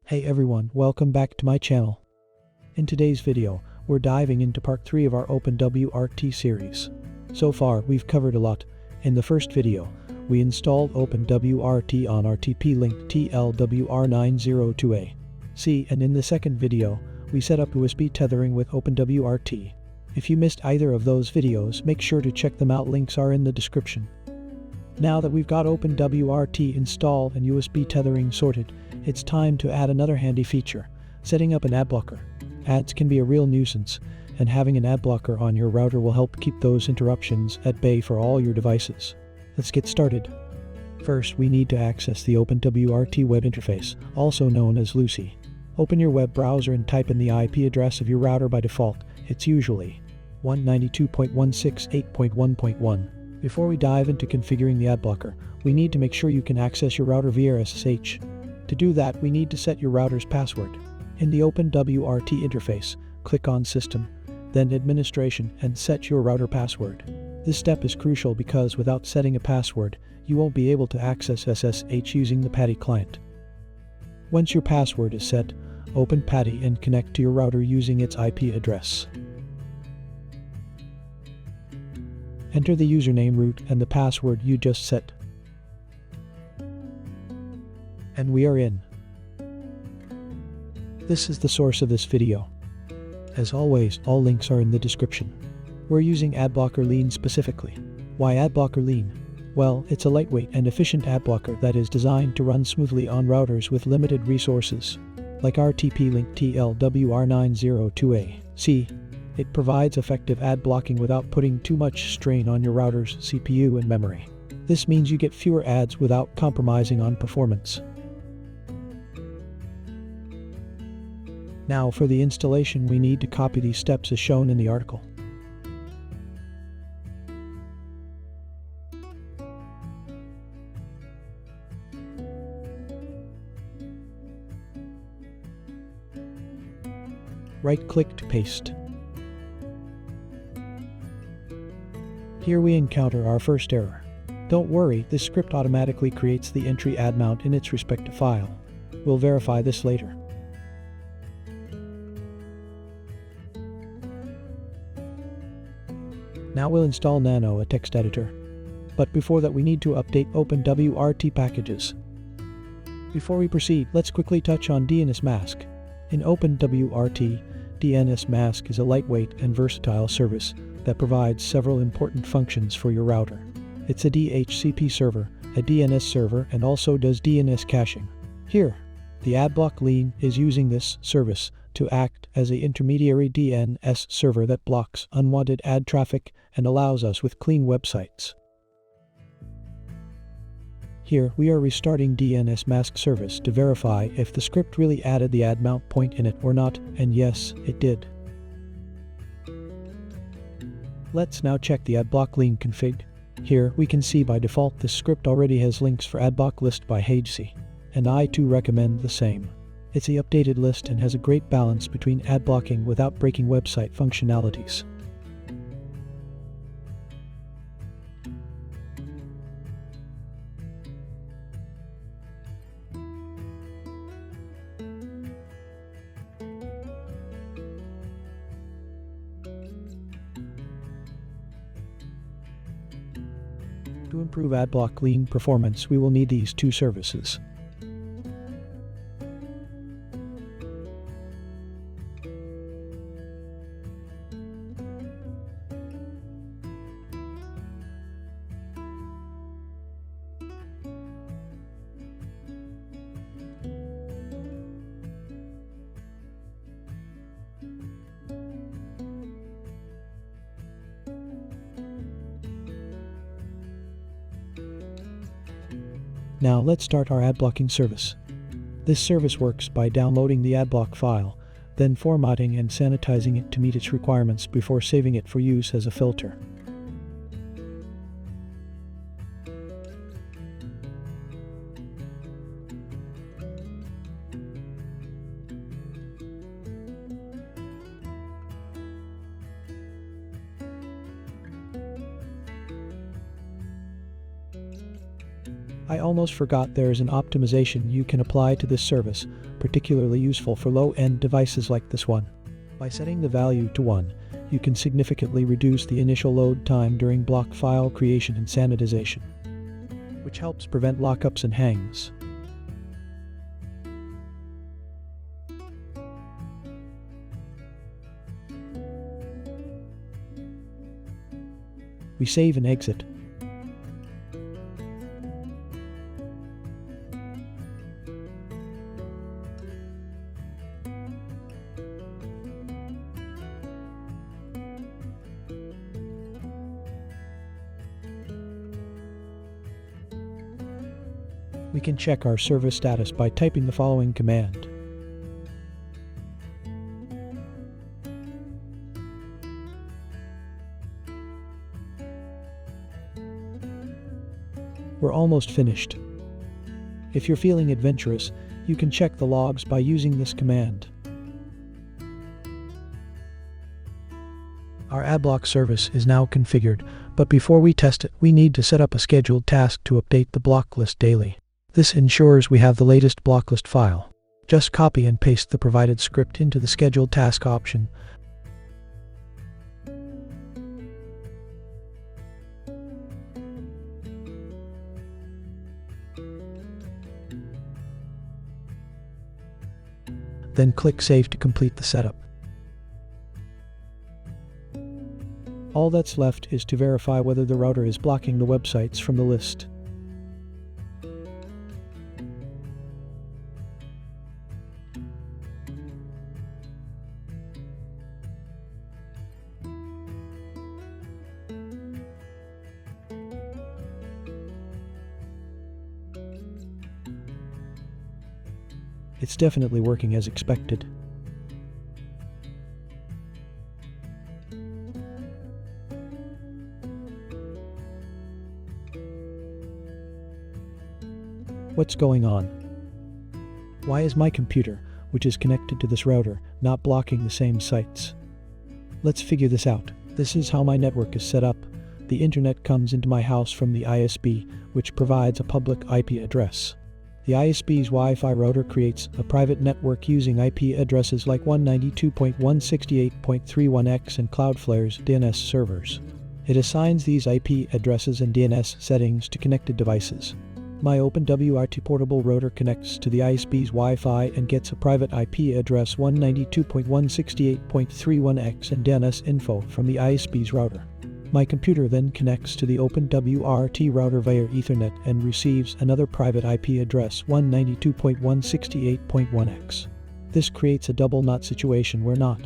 Hey everyone, welcome back to my channel. In today's video, we're diving into part 3 of our OpenWrt series. So far, we've covered a lot. In the first video, we installed OpenWrt on our Tp-Link TLWR902AC, and in the second video, we set up USB tethering with OpenWrt. If you missed either of those videos, make sure to check them out, links are in the description. Now that we've got OpenWrt installed and USB tethering sorted, it's time to add another handy feature, setting up an adblocker. Ads can be a real nuisance, and having an adblocker on your router will help keep those interruptions at bay for all your devices. Let's get started. First, we need to access the OpenWrt web interface, also known as Lucy. Open your web browser and type in the IP address of your router. By default, it's usually 192.168.1.1. Before we dive into configuring the adblocker, we need to make sure you can access your router via SSH. To do that, we need to set your router's password. In the OpenWrt interface, click on System, then Administration, and set your router password. This step is crucial because without setting a password, you won't be able to access SSH using the PATI client. Once your password is set, open PATI and connect to your router using its IP address. Enter the username, root, and the password you just set. And we are in. This is the source of this video. As always, all links are in the description. We're using adblocker-lean specifically. Why adblocker-lean? Well, it's a lightweight and efficient adblocker that is designed to run smoothly on routers with limited resources, like our Tp-Link TLWR902AC. It provides effective ad blocking without putting too much strain on your router's CPU and memory. This means you get fewer ads without compromising on performance. Now for the installation, we need to copy these steps as shown in the article. Right-click to paste. Here we encounter our first error. Don't worry, this script automatically creates the entry ad mount in its respective file. We'll verify this later. Now we'll install Nano, a text editor. But before that, we need to update OpenWrt packages. Before we proceed, let's quickly touch on DNS mask. In OpenWrt, DNS mask is a lightweight and versatile service that provides several important functions for your router. It's a DHCP server, a DNS server, and also does DNS caching. Here, the adblock-lean is using this service to act as an intermediary DNS server that blocks unwanted ad traffic and allows us with clean websites. Here, we are restarting DNS mask service to verify if the script really added the ad mount point in it or not, and yes, it did. Let's now check the adblock-lean config. Here, we can see by default this script already has links for adblock-list by HC, and I too recommend the same. It's an updated list and has a great balance between ad blocking without breaking website functionalities. To improve adblock-lean performance, we will need these two services. Now let's start our ad blocking service. This service works by downloading the adblock file, then formatting and sanitizing it to meet its requirements before saving it for use as a filter. I almost forgot there is an optimization you can apply to this service, particularly useful for low-end devices like this one. By setting the value to 1, you can significantly reduce the initial load time during block file creation and sanitization, which helps prevent lockups and hangs. We save and exit. We can check our service status by typing the following command. We're almost finished. If you're feeling adventurous, you can check the logs by using this command. Our adblock service is now configured, but before we test it, we need to set up a scheduled task to update the block list daily. This ensures we have the latest block list file. Just copy and paste the provided script into the scheduled task option. Then click Save to complete the setup. All that's left is to verify whether the router is blocking the websites from the list. It's definitely working as expected. What's going on? Why is my computer, which is connected to this router, not blocking the same sites? Let's figure this out. This is how my network is set up. The internet comes into my house from the ISP, which provides a public IP address. The ISP's Wi-Fi router creates a private network using IP addresses like 192.168.31x and Cloudflare's DNS servers. It assigns these IP addresses and DNS settings to connected devices. My OpenWrt portable router connects to the ISP's Wi-Fi and gets a private IP address 192.168.31x and DNS info from the ISP's router. My computer then connects to the OpenWrt router via Ethernet and receives another private IP address 192.168.1x. This creates a double NOT situation where NOT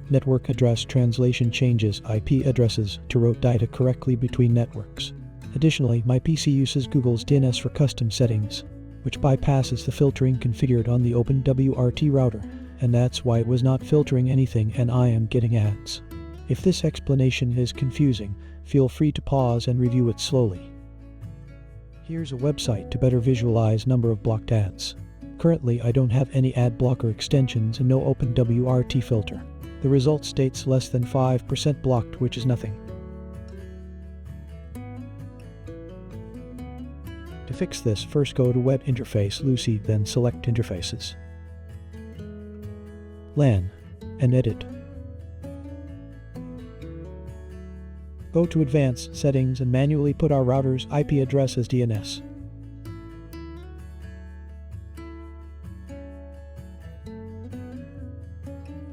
network address translation changes IP addresses to route data correctly between networks. Additionally, my PC uses Google's DNS for custom settings, which bypasses the filtering configured on the OpenWrt router, and that's why it was not filtering anything and I am getting ads. If this explanation is confusing, feel free to pause and review it slowly. Here's a website to better visualize number of blocked ads. Currently, I don't have any ad blocker extensions and no OpenWrt filter. The result states less than 5% blocked, which is nothing. To fix this, first go to Web Interface Lucy, then select Interfaces, LAN, and Edit. Go to Advanced Settings and manually put our router's IP address as DNS.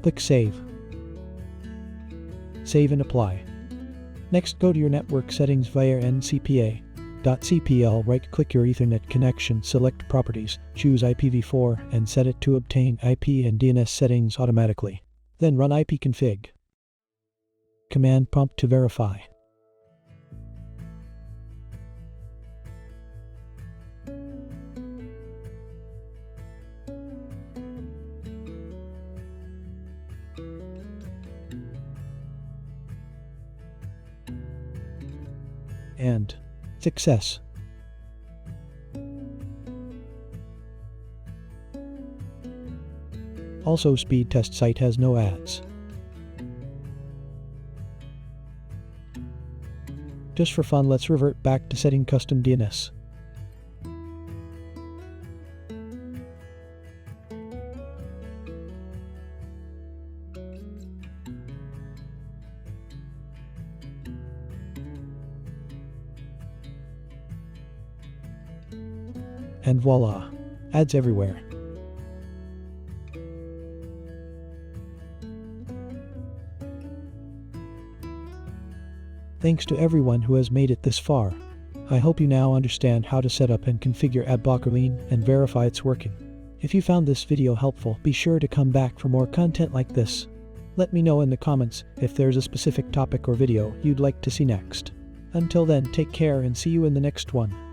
Click Save. Save and apply. Next, go to your network settings via ncpa.cpl, right-click your Ethernet connection, select Properties, choose IPv4, and set it to obtain IP and DNS settings automatically. Then run ipconfig. Command prompt to verify. And success. Also, speed test site has no ads. Just for fun, let's revert back to setting custom DNS. And voila! Ads everywhere. Thanks to everyone who has made it this far. I hope you now understand how to set up and configure adblocker-lean and verify it's working. If you found this video helpful, be sure to come back for more content like this. Let me know in the comments if there's a specific topic or video you'd like to see next. Until then, take care and see you in the next one.